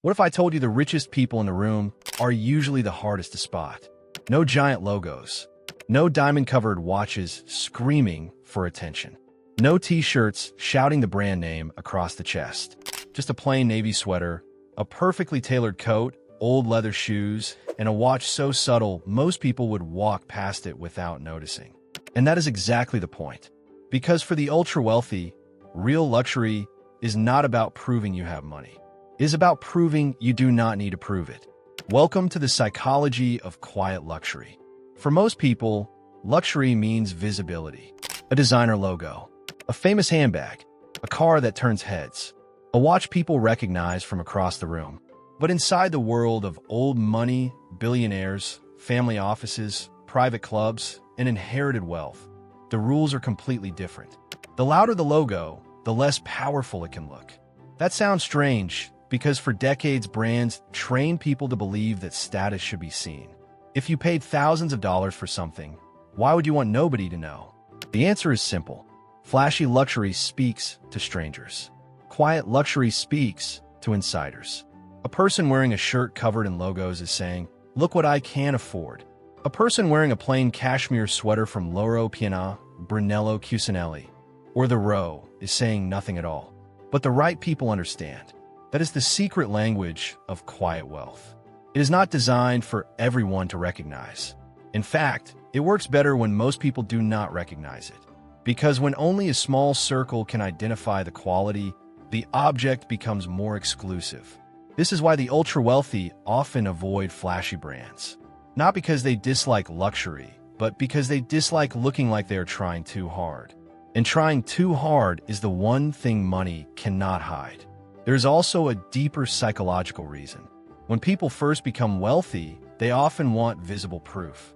What if I told you the richest people in the room are usually the hardest to spot? No giant logos. No diamond-covered watches screaming for attention. No t-shirts shouting the brand name across the chest. Just a plain navy sweater, a perfectly tailored coat, old leather shoes, and a watch so subtle most people would walk past it without noticing. And that is exactly the point. Because for the ultra-wealthy, real luxury is not about proving you have money. It is about proving you do not need to prove it. Welcome to the psychology of quiet luxury. For most people, luxury means visibility. A designer logo, a famous handbag, a car that turns heads, a watch people recognize from across the room. But inside the world of old money, billionaires, family offices, private clubs, and inherited wealth, the rules are completely different. The louder the logo, the less powerful it can look. That sounds strange, because for decades brands trained people to believe that status should be seen. If you paid thousands of dollars for something, why would you want nobody to know? The answer is simple. Flashy luxury speaks to strangers. Quiet luxury speaks to insiders. A person wearing a shirt covered in logos is saying, "Look what I can afford." A person wearing a plain cashmere sweater from Loro Piana, Brunello Cucinelli, or the Row is saying nothing at all. But the right people understand. That is the secret language of quiet wealth. It is not designed for everyone to recognize. In fact, it works better when most people do not recognize it. Because when only a small circle can identify the quality, the object becomes more exclusive. This is why the ultra-wealthy often avoid flashy brands. Not because they dislike luxury, but because they dislike looking like they are trying too hard. And trying too hard is the one thing money cannot hide. There is also a deeper psychological reason. When people first become wealthy, they often want visible proof.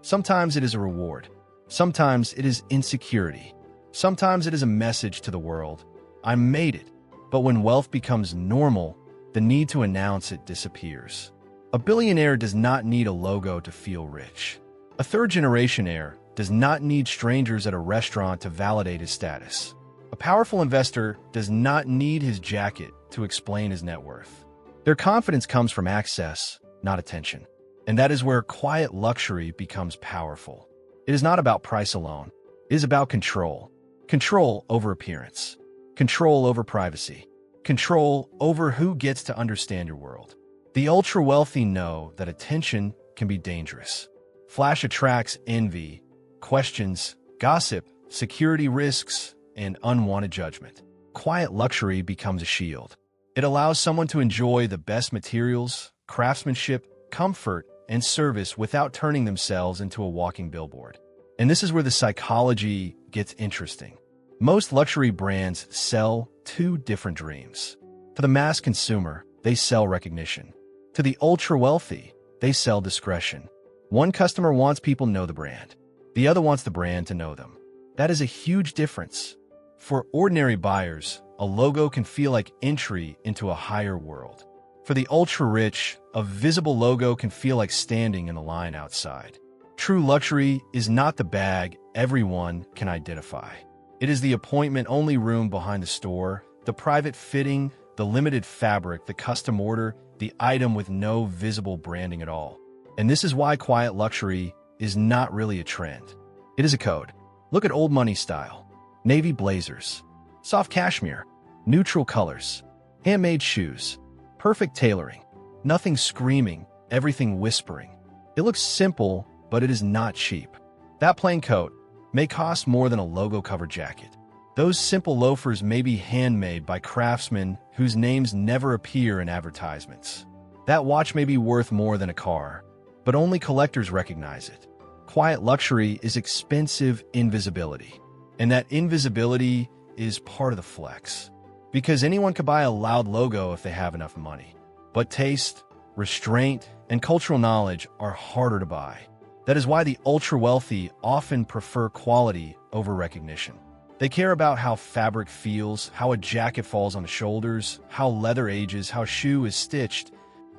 Sometimes it is a reward. Sometimes it is insecurity. Sometimes it is a message to the world, "I made it." But when wealth becomes normal, the need to announce it disappears. A billionaire does not need a logo to feel rich. A third-generation heir does not need strangers at a restaurant to validate his status. A powerful investor does not need his jacket to explain his net worth. Their confidence comes from access, not attention. And that is where quiet luxury becomes powerful. It is not about price alone. It is about control. Control over appearance. Control over privacy. Control over who gets to understand your world. The ultra-wealthy know that attention can be dangerous. Flash attracts envy, questions, gossip, security risks, and unwanted judgment. Quiet luxury becomes a shield. It allows someone to enjoy the best materials, craftsmanship, comfort, and service without turning themselves into a walking billboard. And this is where the psychology gets interesting. Most luxury brands sell two different dreams. To the mass consumer, they sell recognition. To the ultra-wealthy, they sell discretion. One customer wants people to know the brand. The other wants the brand to know them. That is a huge difference. For ordinary buyers, a logo can feel like entry into a higher world. For the ultra-rich, a visible logo can feel like standing in the line outside. True luxury is not the bag everyone can identify. It is the appointment-only room behind the store, the private fitting, the limited fabric, the custom order, the item with no visible branding at all. And this is why quiet luxury is not really a trend. It is a code. Look at old money style. Navy blazers, soft cashmere, neutral colors, handmade shoes, perfect tailoring, nothing screaming, everything whispering. It looks simple, but it is not cheap. That plain coat may cost more than a logo-covered jacket. Those simple loafers may be handmade by craftsmen whose names never appear in advertisements. That watch may be worth more than a car, but only collectors recognize it. Quiet luxury is expensive invisibility. And that invisibility is part of the flex. Because anyone could buy a loud logo if they have enough money. But taste, restraint, and cultural knowledge are harder to buy. That is why the ultra-wealthy often prefer quality over recognition. They care about how fabric feels, how a jacket falls on the shoulders, how leather ages, how a shoe is stitched.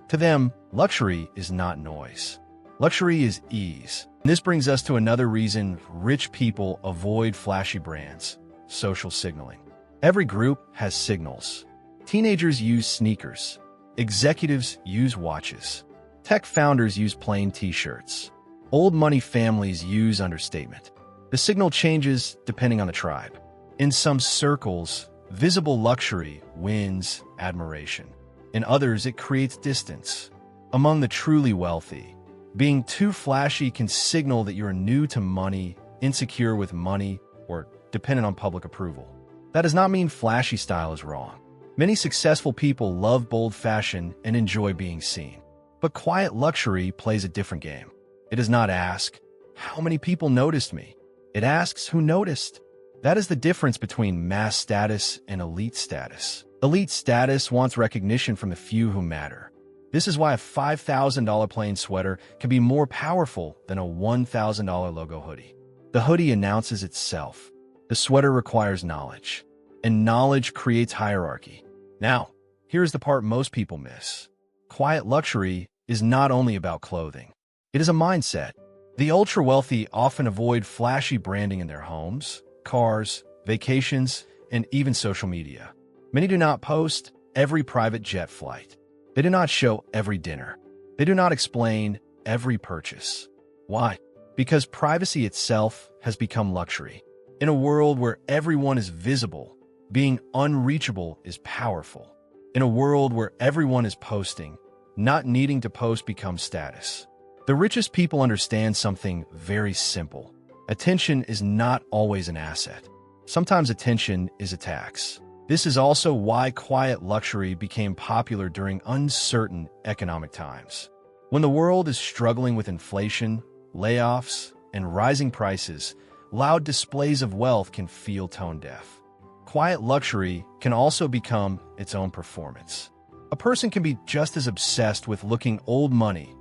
To them, luxury is not noise. Luxury is ease. This brings us to another reason rich people avoid flashy brands: social signaling. Every group has signals. Teenagers use sneakers. Executives use watches. Tech founders use plain t-shirts. Old money families use understatement. The signal changes depending on the tribe. In some circles, visible luxury wins admiration. In others, it creates distance. Among the truly wealthy, being too flashy can signal that you're new to money, insecure with money, or dependent on public approval. That does not mean flashy style is wrong. Many successful people love bold fashion and enjoy being seen. But quiet luxury plays a different game. It does not ask, how many people noticed me? It asks, who noticed? That is the difference between mass status and elite status. Elite status wants recognition from the few who matter. This is why a $5,000 plain sweater can be more powerful than a $1,000 logo hoodie. The hoodie announces itself. The sweater requires knowledge, and knowledge creates hierarchy. Now, here's the part most people miss. Quiet luxury is not only about clothing. It is a mindset. The ultra-wealthy often avoid flashy branding in their homes, cars, vacations, and even social media. Many do not post every private jet flight. They do not show every dinner. They do not explain every purchase. Why? Because privacy itself has become luxury. In a world where everyone is visible, being unreachable is powerful. In a world where everyone is posting, not needing to post becomes status. The richest people understand something very simple. Attention is not always an asset. Sometimes attention is a tax. This is also why quiet luxury became popular during uncertain economic times. When the world is struggling with inflation, layoffs, and rising prices, loud displays of wealth can feel tone-deaf. Quiet luxury can also become its own performance. A person can be just as obsessed with looking old money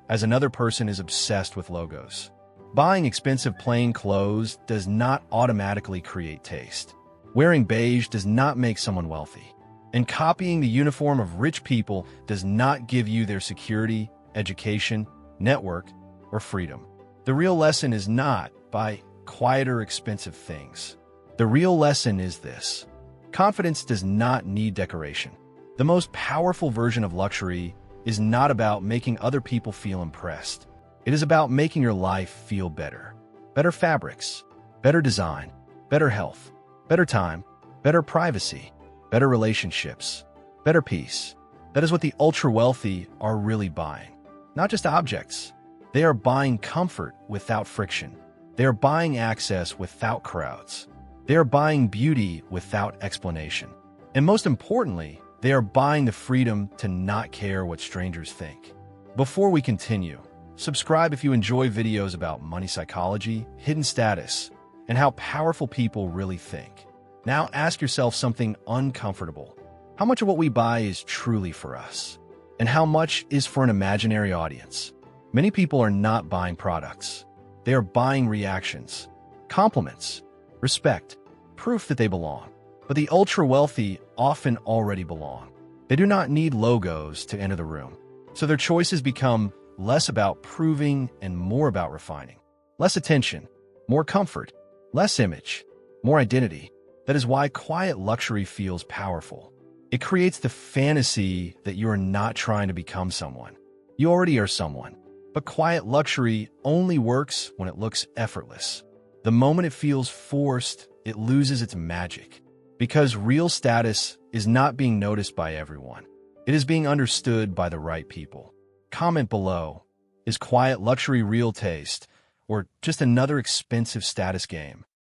as another person is obsessed with logos. Buying expensive plain clothes does not automatically create taste. Wearing beige does not make someone wealthy. And copying the uniform of rich people does not give you their security, education, network, or freedom. The real lesson is not buy quieter, expensive things. The real lesson is this: confidence does not need decoration. The most powerful version of luxury is not about making other people feel impressed. It is about making your life feel better. Better fabrics, better design, better health, better time, better privacy, better relationships, better peace. That is what the ultra-wealthy are really buying. Not just objects. They are buying comfort without friction. They are buying access without crowds. They are buying beauty without explanation. And most importantly, they are buying the freedom to not care what strangers think. Before we continue, subscribe if you enjoy videos about money psychology, hidden status, and how powerful people really think. Now ask yourself something uncomfortable. How much of what we buy is truly for us? And how much is for an imaginary audience? Many people are not buying products. They are buying reactions, compliments, respect, proof that they belong. But the ultra-wealthy often already belong. They do not need logos to enter the room. So their choices become less about proving and more about refining. Less attention, more comfort, less image, more identity. That is why quiet luxury feels powerful. It creates the fantasy that you are not trying to become someone. You already are someone. But quiet luxury only works when it looks effortless. The moment it feels forced, it loses its magic. Because real status is not being noticed by everyone. It is being understood by the right people. Comment below, is quiet luxury real taste, or just another expensive status game?